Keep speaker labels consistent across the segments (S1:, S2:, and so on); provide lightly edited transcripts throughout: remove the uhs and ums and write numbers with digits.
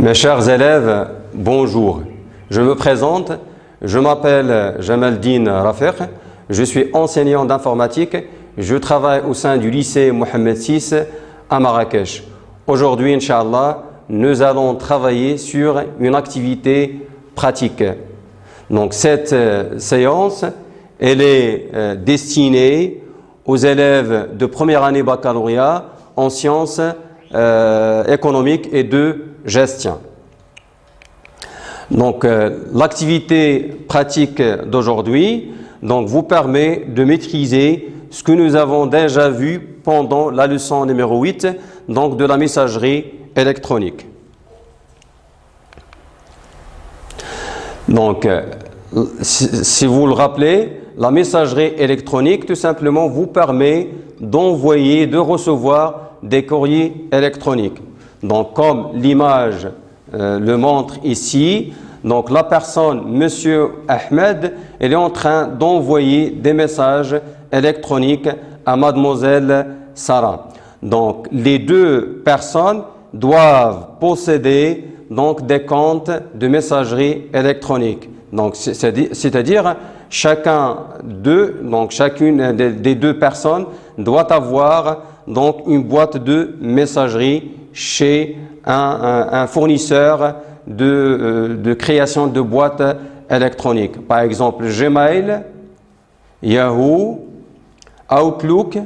S1: Mes chers élèves, bonjour. Je me présente, je m'appelle Jamaldine Rafiq, je suis enseignant d'informatique, je travaille au sein du lycée Mohamed VI à Marrakech. Aujourd'hui, Inch'Allah, nous allons travailler sur une activité pratique. Donc cette séance, elle est destinée aux élèves de première année baccalauréat en sciences économiques et de gestion. Donc l'activité pratique d'aujourd'hui vous permet de maîtriser ce que nous avons déjà vu pendant la leçon numéro 8 de la messagerie électronique. Donc si vous le rappelez, la messagerie électronique tout simplement vous permet d'envoyer, de recevoir des courriers électroniques. Donc comme l'image le montre ici, donc la personne, Monsieur Ahmed, elle est en train d'envoyer des messages électroniques à Mademoiselle Sarah. Donc les deux personnes doivent posséder des comptes de messagerie électronique. Donc c'est-à-dire chacune des deux personnes doit avoir une boîte de messagerie chez un fournisseur de création de boîtes électroniques. Par exemple, Gmail, Yahoo, Outlook,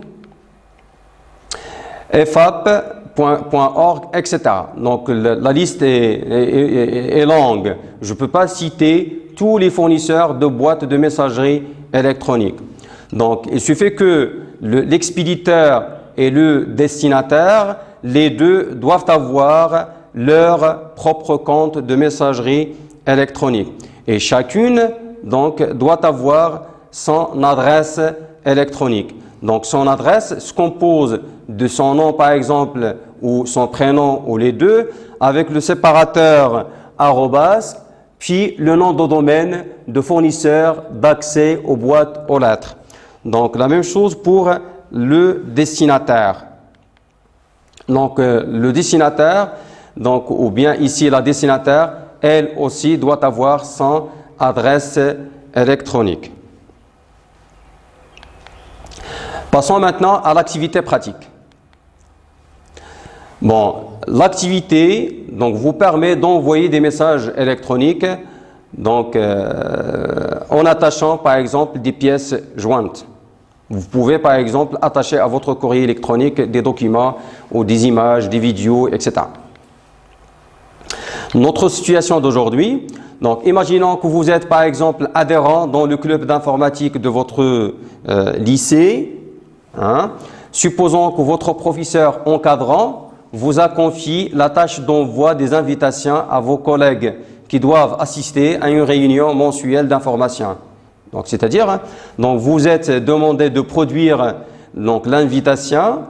S1: FAP.org, etc. Donc la liste est longue. Je ne peux pas citer tous les fournisseurs de boîtes de messagerie électronique. Donc il suffit que l'expéditeur et le destinataire, les deux doivent avoir leur propre compte de messagerie électronique. Et chacune doit avoir son adresse électronique. Donc son adresse se compose de son nom par exemple ou son prénom ou les deux avec le séparateur arrobas puis le nom de domaine de fournisseur d'accès aux boîtes aux lettres. Donc la même chose pour le destinataire. Donc le destinataire, ou bien ici la destinataire, elle aussi doit avoir son adresse électronique. Passons maintenant à l'activité pratique. Bon, l'activité vous permet d'envoyer des messages électroniques en attachant par exemple des pièces jointes. Vous pouvez par exemple attacher à votre courrier électronique des documents ou des images, des vidéos, etc. Notre situation d'aujourd'hui, imaginons que vous êtes par exemple adhérent dans le club d'informatique de votre lycée. Supposons que votre professeur encadrant vous a confié la tâche d'envoi des invitations à vos collègues qui doivent assister à une réunion mensuelle d'information. Donc, c'est-à-dire, vous êtes demandé de produire l'invitation,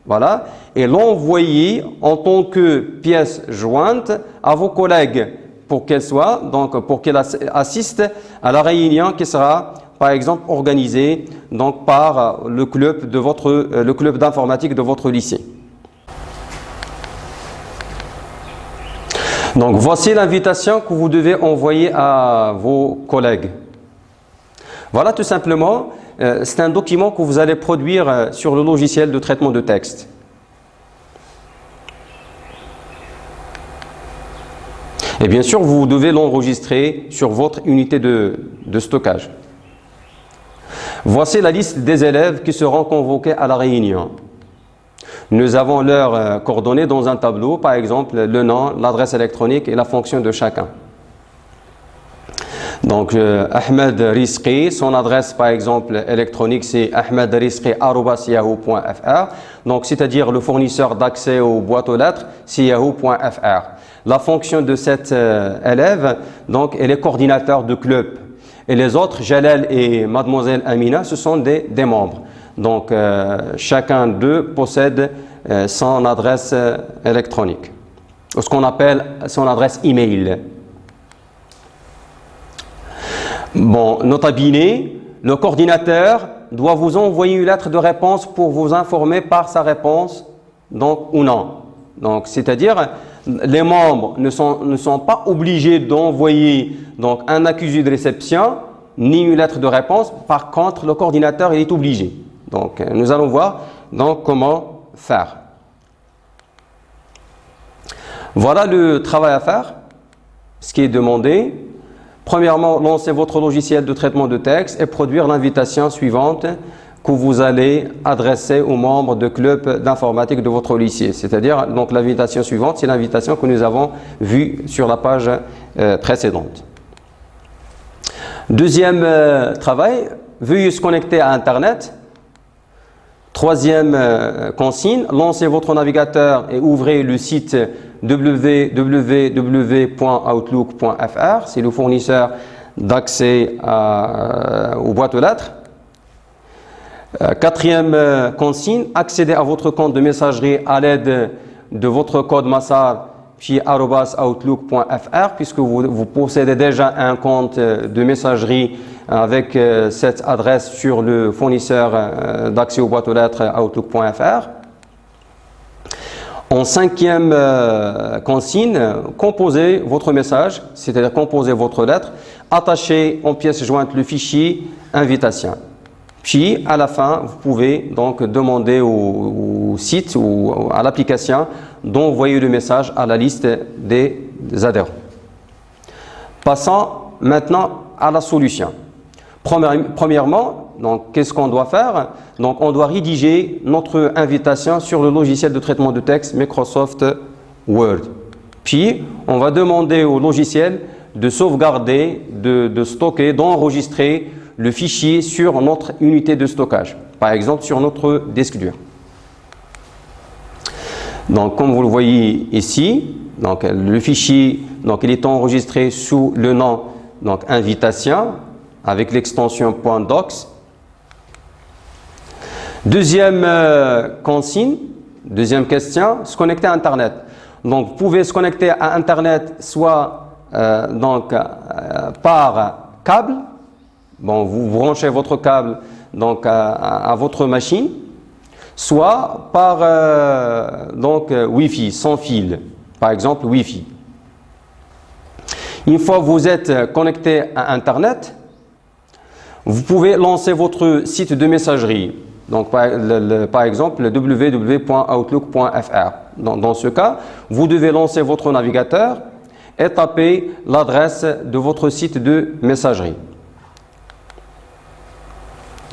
S1: voilà, et l'envoyer en tant que pièce jointe à vos collègues pour qu'elle soit, pour qu'elle assiste à la réunion qui sera, par exemple, organisée par le club d'informatique de votre lycée. Donc, voici l'invitation que vous devez envoyer à vos collègues. Voilà tout simplement, c'est un document que vous allez produire sur le logiciel de traitement de texte. Et bien sûr, vous devez l'enregistrer sur votre unité de stockage. Voici la liste des élèves qui seront convoqués à la réunion. Nous avons leurs coordonnées dans un tableau, par exemple le nom, l'adresse électronique et la fonction de chacun. Donc Ahmed Rizqi, son adresse par exemple électronique c'est ahmedrizqi@yahoo.fr. Donc c'est-à-dire le fournisseur d'accès aux boîtes aux lettres c'est yahoo.fr. La fonction de cet élève elle est coordinateur de club. Et les autres, Jalal et Mademoiselle Amina, ce sont des membres. Donc chacun d'eux possède son adresse électronique, ou ce qu'on appelle son adresse email. Bon, nota bene, le coordinateur doit vous envoyer une lettre de réponse pour vous informer par sa réponse, ou non. Donc, c'est-à-dire, les membres ne sont pas obligés d'envoyer donc un accusé de réception ni une lettre de réponse. Par contre, le coordinateur il est obligé. Donc, nous allons voir donc comment faire. Voilà le travail à faire, ce qui est demandé. Premièrement, lancez votre logiciel de traitement de texte et produire l'invitation suivante que vous allez adresser aux membres de club d'informatique de votre lycée. C'est-à-dire, donc l'invitation suivante, c'est l'invitation que nous avons vue sur la page précédente. Deuxième travail, veuillez se connecter à Internet. Troisième consigne, lancez votre navigateur et ouvrez le site www.outlook.fr. C'est le fournisseur d'accès aux boîtes aux lettres. Quatrième consigne, accédez à votre compte de messagerie à l'aide de votre code Massar puis @outlook.fr, puisque vous possédez déjà un compte de messagerie avec cette adresse sur le fournisseur d'accès aux boîtes aux lettres outlook.fr. En cinquième consigne, composez votre message, c'est-à-dire composez votre lettre, attachez en pièce jointe le fichier invitation. Puis, à la fin, vous pouvez donc demander au site ou à l'application d'envoyer le message à la liste des adhérents. Passons maintenant à la solution. Premièrement, donc, qu'est-ce qu'on doit faire? Donc, on doit rédiger notre invitation sur le logiciel de traitement de texte Microsoft Word. Puis, on va demander au logiciel de sauvegarder, de stocker, d'enregistrer le fichier sur notre unité de stockage, par exemple sur notre disque dur. Donc, comme vous le voyez ici, donc, le fichier donc, il est enregistré sous le nom donc, invitation avec l'extension .docs. Deuxième consigne, deuxième question, se connecter à Internet. Donc, vous pouvez se connecter à Internet soit par câble. Bon, vous branchez votre câble donc à votre machine, soit par Wi-Fi, sans fil, par exemple Wi-Fi. Une fois que vous êtes connecté à Internet, vous pouvez lancer votre site de messagerie, donc par exemple www.outlook.fr. Dans ce cas, vous devez lancer votre navigateur et taper l'adresse de votre site de messagerie.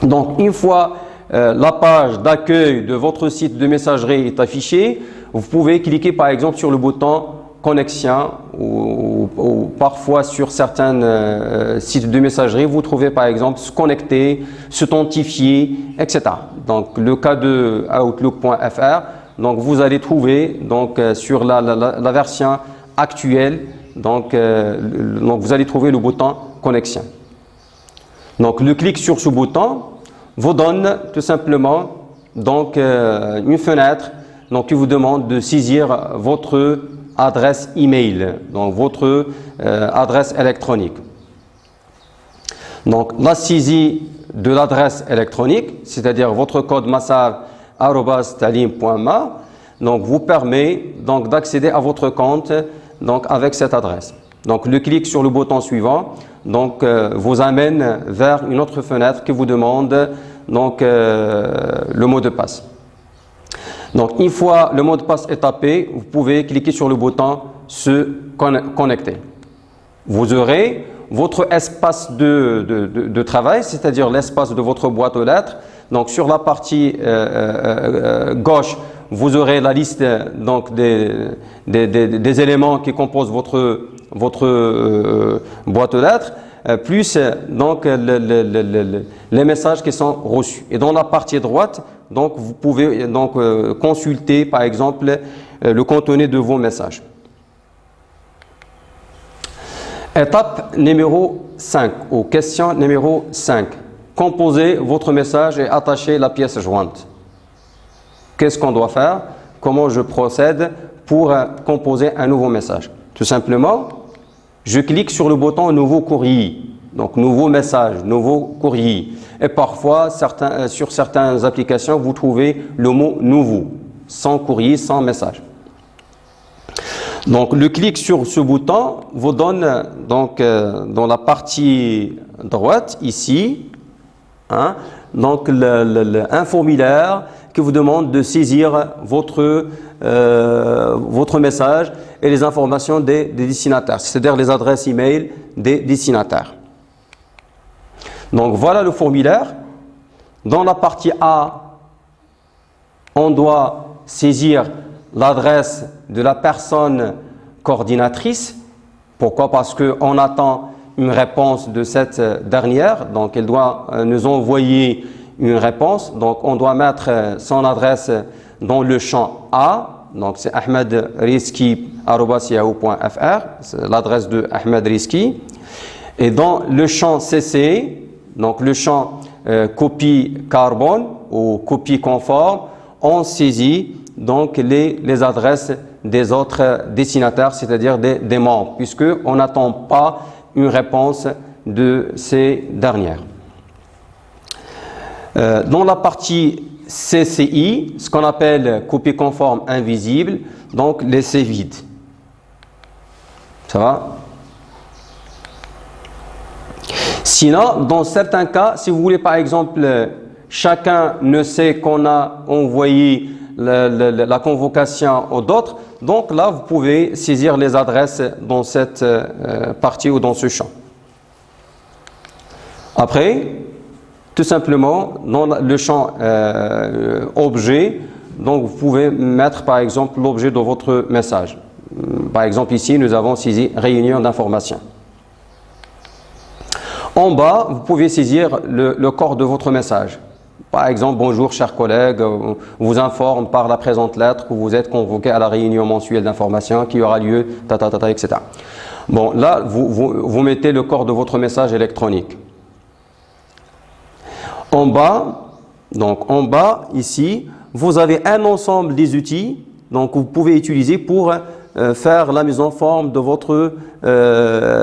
S1: Donc, une fois la page d'accueil de votre site de messagerie est affichée, vous pouvez cliquer par exemple sur le bouton connexion ou parfois sur certains sites de messagerie, vous trouvez par exemple se connecter, s'authentifier, etc. Donc, le cas de outlook.fr, donc vous allez trouver donc sur la version actuelle, donc vous allez trouver le bouton connexion. Donc, le clic sur ce bouton vous donne tout simplement donc, une fenêtre donc, qui vous demande de saisir votre adresse email, donc votre adresse électronique. Donc, la saisie de l'adresse électronique, c'est-à-dire votre code massar@talim.ma, donc vous permet donc d'accéder à votre compte donc avec cette adresse. Donc, le clic sur le bouton suivant donc, vous amène vers une autre fenêtre qui vous demande donc, le mot de passe. Donc, une fois le mot de passe est tapé, vous pouvez cliquer sur le bouton se connecter. Vous aurez votre espace de travail, c'est-à-dire l'espace de votre boîte aux lettres. Donc, sur la partie gauche, vous aurez la liste donc, des éléments qui composent votre boîte aux lettres, plus donc, les messages qui sont reçus. Et dans la partie droite, donc, vous pouvez donc, consulter par exemple le contenu de vos messages. Étape numéro 5 ou question numéro 5. Composez votre message et attachez la pièce jointe. Qu'est-ce qu'on doit faire? Comment je procède pour composer un nouveau message? Tout simplement, je clique sur le bouton nouveau courrier, donc nouveau message, nouveau courrier. Et parfois, sur certaines applications, vous trouvez le mot nouveau, sans courrier, sans message. Donc le clic sur ce bouton vous donne donc dans la partie droite ici, hein, donc un formulaire qui vous demande de saisir votre message et les informations des destinataires, c'est-à-dire les adresses email des destinataires. Donc voilà le formulaire. Dans la partie A, on doit saisir l'adresse de la personne coordinatrice. Pourquoi? Parce qu'on attend une réponse de cette dernière, donc elle doit nous envoyer une réponse. Donc on doit mettre son adresse dans le champ A, donc c'est ahmedrizki@yahoo.fr, c'est l'adresse de Ahmed Rizki. Et dans le champ CC, donc le champ copie carbone ou copie conforme, on saisit donc les adresses des autres destinataires, c'est-à-dire des membres, puisqu'on n'attend pas une réponse de ces dernières. Dans la partie CCI, ce qu'on appelle copie conforme invisible, donc laissez vide. Ça va? Sinon, dans certains cas, si vous voulez par exemple, chacun ne sait qu'on a envoyé la convocation aux autres, donc là vous pouvez saisir les adresses dans cette partie ou dans ce champ. Après, tout simplement, dans le champ objet, donc vous pouvez mettre par exemple l'objet de votre message. Par exemple ici, nous avons saisi réunion d'information. En bas, vous pouvez saisir le corps de votre message. Par exemple, bonjour chers collègues, on vous informe par la présente lettre que vous êtes convoqué à la réunion mensuelle d'information qui aura lieu, etc. Bon, là, vous mettez le corps de votre message électronique. En bas, ici, vous avez un ensemble des outils donc vous pouvez utiliser pour faire la mise en forme de votre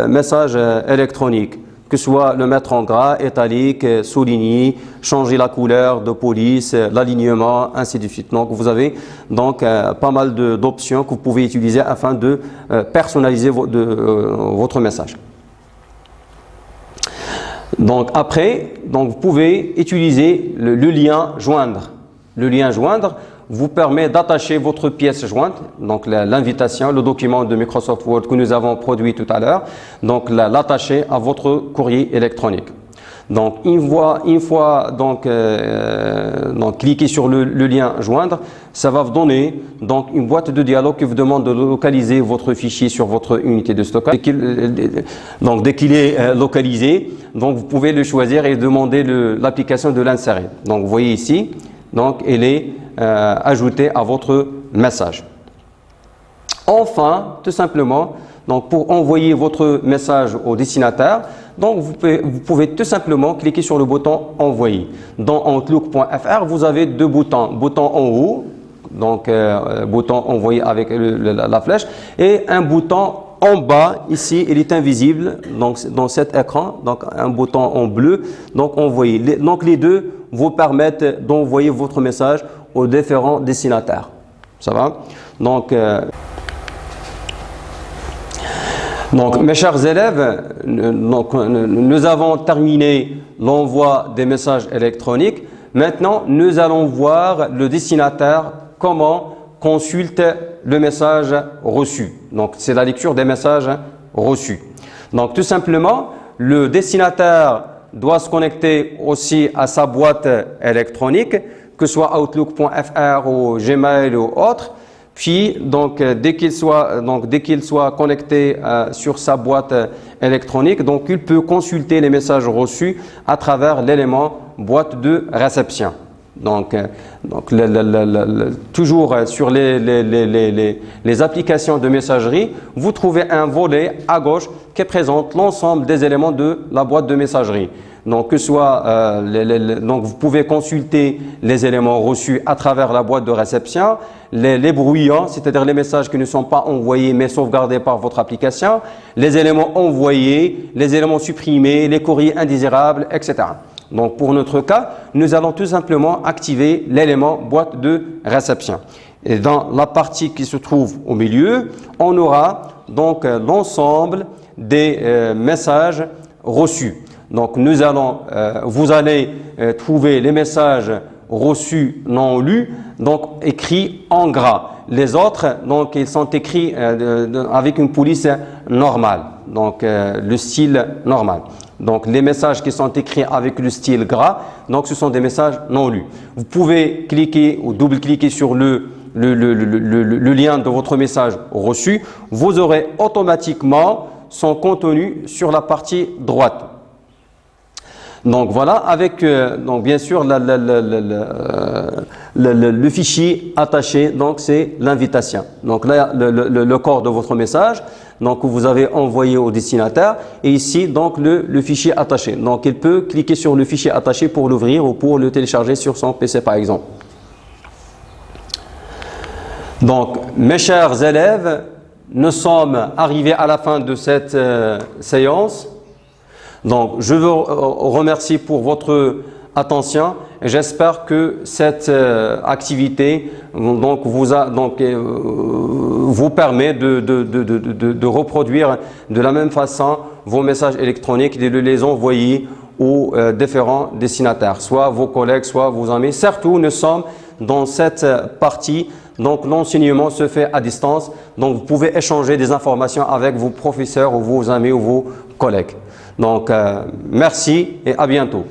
S1: message électronique, que ce soit le mettre en gras, italique, souligné, changer la couleur de police, l'alignement, ainsi de suite. Donc vous avez donc pas mal d'options que vous pouvez utiliser afin de personnaliser votre message. Donc après, vous pouvez utiliser le lien joindre. Le lien joindre vous permet d'attacher votre pièce jointe, donc l'invitation, le document de Microsoft Word que nous avons produit tout à l'heure, donc l'attacher à votre courrier électronique. Donc une fois cliquez sur le lien joindre, ça va vous donner donc une boîte de dialogue qui vous demande de localiser votre fichier sur votre unité de stockage. Dès qu'il est localisé, donc vous pouvez le choisir et demander l'application de l'insérer. Donc vous voyez ici, donc elle est ajoutée à votre message. Enfin, tout simplement, donc pour envoyer votre message au destinataire, donc vous pouvez tout simplement cliquer sur le bouton envoyer. Dans Outlook.fr, vous avez deux boutons. Bouton en haut, donc bouton envoyer avec la flèche, et un bouton en bas, ici, il est invisible donc, dans cet écran, donc un bouton en bleu, donc envoyer. Donc les deux vous permettent d'envoyer votre message aux différents destinataires. Ça va? Donc mes chers élèves, nous avons terminé l'envoi des messages électroniques. Maintenant, nous allons voir le destinataire comment consulte le message reçu. Donc, c'est la lecture des messages reçus. Donc, tout simplement, le destinataire doit se connecter aussi à sa boîte électronique, que ce soit Outlook.fr ou Gmail ou autre. Puis, dès qu'il soit connecté sur sa boîte électronique, donc il peut consulter les messages reçus à travers l'élément boîte de réception. Toujours sur les applications de messagerie, vous trouvez un volet à gauche qui présente l'ensemble des éléments de la boîte de messagerie. Donc, vous pouvez consulter les éléments reçus à travers la boîte de réception, les brouillons, c'est-à-dire les messages qui ne sont pas envoyés mais sauvegardés par votre application, les éléments envoyés, les éléments supprimés, les courriers indésirables, etc. Donc, pour notre cas, nous allons tout simplement activer l'élément boîte de réception. Et dans la partie qui se trouve au milieu, on aura donc l'ensemble des messages reçus. Donc vous allez trouver les messages reçus non lus, donc écrits en gras. Les autres, donc ils sont écrits avec une police normale, donc le style normal. Donc les messages qui sont écrits avec le style gras, donc ce sont des messages non lus. Vous pouvez cliquer ou double-cliquer sur le lien de votre message reçu, vous aurez automatiquement son contenu sur la partie droite. Donc voilà, avec donc bien sûr le fichier attaché, donc c'est l'invitation. Donc là, le corps de votre message, donc vous avez envoyé au destinataire, et ici donc le fichier attaché. Donc il peut cliquer sur le fichier attaché pour l'ouvrir ou pour le télécharger sur son PC par exemple. Donc mes chers élèves, nous sommes arrivés à la fin de cette séance. Donc, je vous remercie pour votre attention et j'espère que cette activité donc, vous permet de reproduire de la même façon vos messages électroniques et de les envoyer aux différents destinataires, soit vos collègues, soit vos amis. Surtout, nous sommes dans cette partie, donc l'enseignement se fait à distance, donc vous pouvez échanger des informations avec vos professeurs ou vos amis ou vos collègues. Donc, merci et à bientôt.